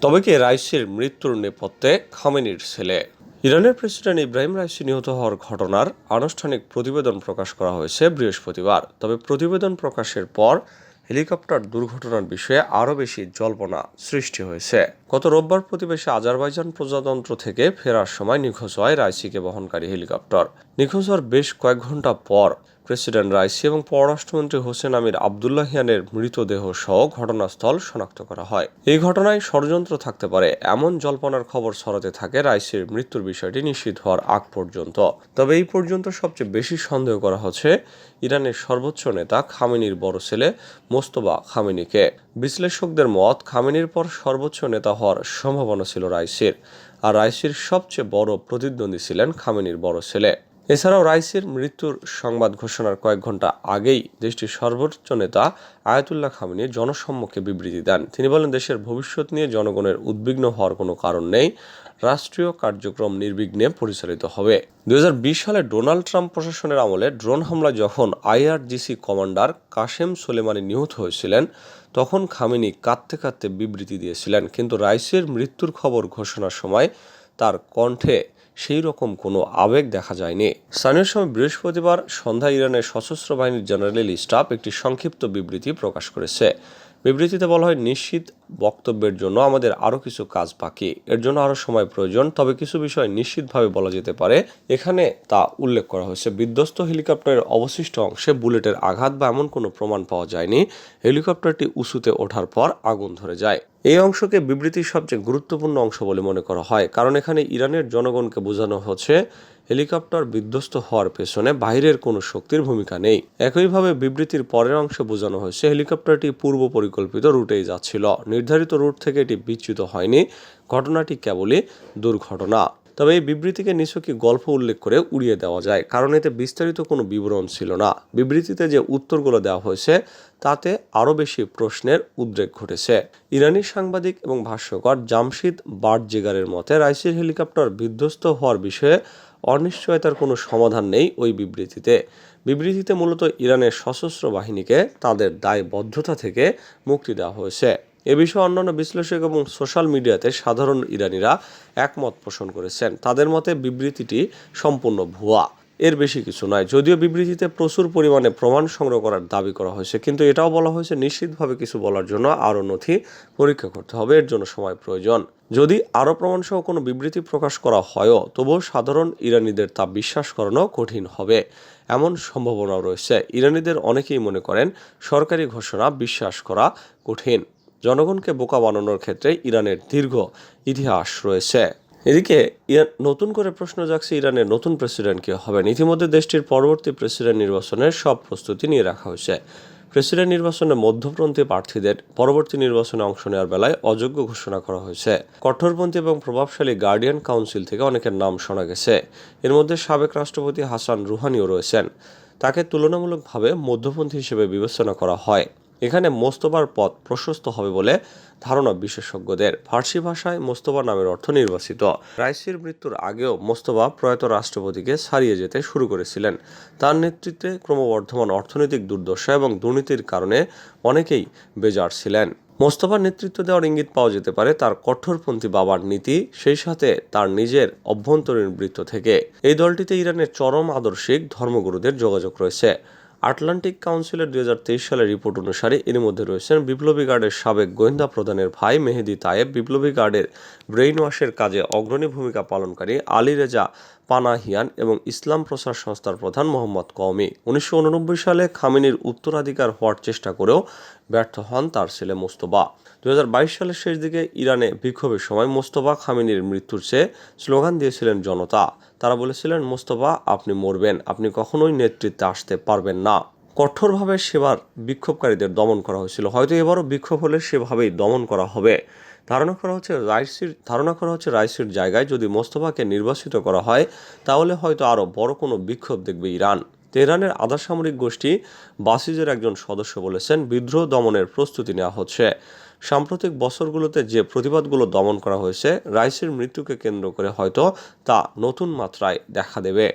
তবে কি রাইসির মৃত্যুর নেপথ্যে খামেনির ছেলে? ইরানের প্রেসিডেন্ট ইব্রাহিম রাইসি নিহত হওয়ার ঘটনার আনুষ্ঠানিক প্রতিবেদন প্রকাশ করা হয়েছে বৃহস্পতিবার। তবে প্রতিবেদন প্রকাশের পর হেলিকপ্টার দুর্ঘটনার বিষয়ে আরও বেশি জল্পনা সৃষ্টি হয়েছে। গত রোববার প্রতিবেশী আজারবাইজান প্রজাতন্ত্র থেকে ফেরার সময় নিখোঁজ হয় রাইসিকে বহনকারী হেলিকপ্টার। নিখোঁজ হওয়ার বেশ কয়েক ঘন্টা পর প্রেসিডেন্ট রাইসি এবং পররাষ্ট্রমন্ত্রী হোসেন আমির আবদুল্লাহিয়ানের মৃতদেহ সহ ঘটনাস্থল শনাক্ত করা হয়। এই ঘটনায় ষড়যন্ত্র থাকতে পারে এমন জল্পনার খবর ছড়াতে থাকে রাইসির মৃত্যুর বিষয়টি নিশ্চিত হওয়ার আগ পর্যন্ত। তবে এই পর্যন্ত সবচেয়ে বেশি সন্দেহ করা হচ্ছে ইরানের সর্বোচ্চ নেতা খামেনির বড় ছেলে মোস্তফা খামেনিকে। বিশ্লেষকদের মত, খামেনির পর সর্বোচ্চ নেতা হওয়ার সম্ভাবনা ছিল রাইসির, আর রাইসির সবচেয়ে বড় প্রতিদ্বন্দ্বী ছিলেন খামেনির বড় ছেলে। এছাড়াও রাইসির মৃত্যুর সংবাদ ঘোষণার কয়েক ঘন্টা আগেই দেশটির সর্বোচ্চ নেতা আয়াতুল্লাহ খামেনি জনসম্মুখে বিবৃতি দেন। তিনি বলেন, দেশের ভবিষ্যৎ নিয়ে জনগণের উদ্বিগ্ন হওয়ার কোনো কারণ নেই, রাষ্ট্রীয় কার্যক্রম নির্বিঘ্নে পরিচালিত হবে। 2020 সালে ডোনাল্ড ট্রাম্প প্রশাসনের আমলে ড্রোন হামলায় যখন আইআরজিসি কমান্ডার কাশেম সোলেমানি নিহত হয়েছিলেন, তখন খামেনি কাঁদতে কাঁদতে বিবৃতি দিয়েছিলেন, কিন্তু রাইসির মৃত্যুর খবর ঘোষণার সময় তার কণ্ঠে সেই রকম কোনো আবেগ দেখা যায়নি। স্থানীয় সময় বৃহস্পতিবার সন্ধ্যায় ইরানের সশস্ত্র বাহিনীর জেনারেল স্টাফ একটি সংক্ষিপ্ত বিবৃতি প্রকাশ করেছে। বিবৃতিতে বলা হয়, নিশ্চিত বক্তব্যের জন্য আমাদের আরও কিছু কাজ বাকি, এর জন্য আরও সময় প্রয়োজন। তবে কিছু বিষয় নিশ্চিতভাবে বলা যেতে পারে। এখানে তা উল্লেখ করা হয়েছে, বিধ্বস্ত হেলিকপ্টারের অবশিষ্ট অংশে বুলেটের আঘাত বা এমন কোনো প্রমাণ পাওয়া যায়নি। হেলিকপ্টারটি উঁচুতে ওঠার পর আগুন ধরে যায়। এই অংশকে বিবৃতির সবচেয়ে গুরুত্বপূর্ণ অংশ বলে মনে করা হয়, কারণ এখানে ইরানের জনগণকে বোঝানো হচ্ছে হেলিকপ্টার বিধ্বস্ত হওয়ার পেছনে বাইরের কোনো শক্তির ভূমিকা নেই। একইভাবে বিবৃতির পরের অংশে বোঝানো হয়েছে হেলিকপ্টারটি পূর্ব পরিকল্পিত রুটেই যাচ্ছিল, নির্ধারিত রুট থেকে এটি বিচ্যুত হয়নি। ঘটনাটি কেবলই দুর্ঘটনা। তবে এই বিবৃতিকে নিছকই গল্প উল্লেখ করে উড়িয়ে দেওয়া যায়, কারণ এতে বিস্তারিত কোনো বিবরণ ছিল না। বিবৃতিতে যে উত্তরগুলো দেওয়া হয়েছে তাতে আরও বেশি প্রশ্নের উদ্রেক ঘটেছে। ইরানি সাংবাদিক এবং ভাষ্যকার জামশিদ বার্জেগারের মতে, রাইসির হেলিকপ্টার বিধ্বস্ত হওয়ার বিষয়ে অনিশ্চয়তার কোনো সমাধান নেই ওই বিবৃতিতে। বিবৃতিতে মূলত ইরানের সশস্ত্র বাহিনীকে তাদের দায়বদ্ধতা থেকে মুক্তি দেওয়া হয়েছে। এ বিষয়ে অন্যান্য বিশ্লেষক এবং সোশ্যাল মিডিয়াতে সাধারণ ইরানিরা একমত পোষণ করেছেন। তাদের মতে বিবৃতিটি সম্পূর্ণ ভুয়া, এর বেশি কিছু নয়। যদিও বিবৃতিতে প্রচুর পরিমাণে প্রমাণ সংগ্রহ করার দাবি করা হয়েছে, কিন্তু এটাও বলা হয়েছে নিশ্চিতভাবে কিছু বলার জন্য আরও নথি পরীক্ষা করতে হবে, এর জন্য সময় প্রয়োজন। যদি আরও প্রমাণসহ কোনো বিবৃতি প্রকাশ করা হয়ও, তবুও সাধারণ ইরানিদের তা বিশ্বাস করানো কঠিন হবে এমন সম্ভাবনাও রয়েছে। ইরানিদের অনেকেই মনে করেন সরকারি ঘোষণা বিশ্বাস করা কঠিন। জনগণকে বোকা বানানোর ক্ষেত্রে ইরানের দীর্ঘ ইতিহাস রয়েছে। এদিকে নতুন করে প্রশ্ন জাগছে, ইরানের নতুন প্রেসিডেন্ট কে হবেন? ইতিমধ্যে দেশটির পরবর্তী প্রেসিডেন্ট নির্বাচনের সব প্রস্তুতি নিয়ে রাখা হয়েছে। প্রেসিডেন্ট নির্বাচনে মধ্যপন্থী প্রার্থীদের পরবর্তী নির্বাচনে অংশ নেওয়ার বেলায় অযোগ্য ঘোষণা করা হয়েছে। কঠোরপন্থী এবং প্রভাবশালী গার্ডিয়ান কাউন্সিল থেকে অনেকের নাম শোনা গেছে। এর মধ্যে সাবেক রাষ্ট্রপতি হাসান রুহানিও রয়েছেন। তাকে তুলনামূলকভাবে মধ্যপন্থী হিসেবে বিবেচনা করা হয়। এখানে মোস্তফার পথ প্রশস্ত হবে বলে ধারণা বিশেষজ্ঞদের। ফার্সি ভাষায় মোস্তফা নামের অর্থ নির্বাচিত। রাইসির মৃত্যুর আগেও মোস্তফা প্রয়াত রাষ্ট্রপতিকে ছাড়িয়ে যেতে শুরু করেছিলেন। তার নেতৃত্বে ক্রমবর্ধমান অর্থনৈতিক দুর্দশা এবং দুর্নীতির কারণে অনেকেই বেজার ছিলেন। মোস্তফার নেতৃত্ব দেওয়ার ইঙ্গিত পাওয়া যেতে পারে তার কঠোরপন্থী বাবার নীতি, সেই সাথে তার নিজের অভ্যন্তরীণ বৃত্ত থেকে। এই দলটিতে ইরানের চরম আদর্শিক ধর্মগুরুদের যোগাযোগ রয়েছে। আটলান্টিক কাউন্সিলের 2023 সালের রিপোর্ট অনুসারে এর মধ্যে রয়েছেন বিপ্লবী গার্ডের সাবেক গোয়েন্দা প্রধানের ভাই মেহেদি তায়েব, বিপ্লবী গার্ডের ব্রেইন ওয়াশের কাজে অগ্রণী ভূমিকা পালনকারী আলী রেজা পানাহিয়ান এবং ইসলাম প্রচার সংস্থার প্রধান মোহাম্মদ কওমি। 1989 সালে খামেনির উত্তরাধিকার হওয়ার চেষ্টা করেও ব্যর্থ হন তার ছেলে মোস্তফা। 2022 সালের শেষ দিকে ইরানে বিক্ষোভের সময় মোস্তফা খামেনির মৃত্যুর চেয়ে স্লোগান দিয়েছিলেন জনতা। তারা বলেছিলেন, মোস্তফা আপনি মরবেন, আপনি কখনোই নেতৃত্বে আসতে পারবেন না। কঠোরভাবে সেবার বিক্ষোভকারীদের দমন করা হয়েছিল। হয়তো এবারও বিক্ষোভ হলে সেভাবেই দমন করা হবে। ধারণা করা হচ্ছে রাইসির জায়গায় যদি মোস্তফাকে নির্বাচিত করা হয়, তাহলে হয়তো আরও বড় কোনো বিক্ষোভ দেখবে ইরান। তেহরানের আধা সামরিক গোষ্ঠী বাসিজের একজন সদস্য বলেছেন, বিদ্রোহ দমনের প্রস্তুতি নেওয়া হচ্ছে। সাম্প্রতিক বছরগুলোতে যে প্রতিবাদগুলো দমন করা হয়েছে, রাইসির মৃত্যুকে কেন্দ্র করে হয়তো তা নতুন মাত্রায় দেখা দেবে।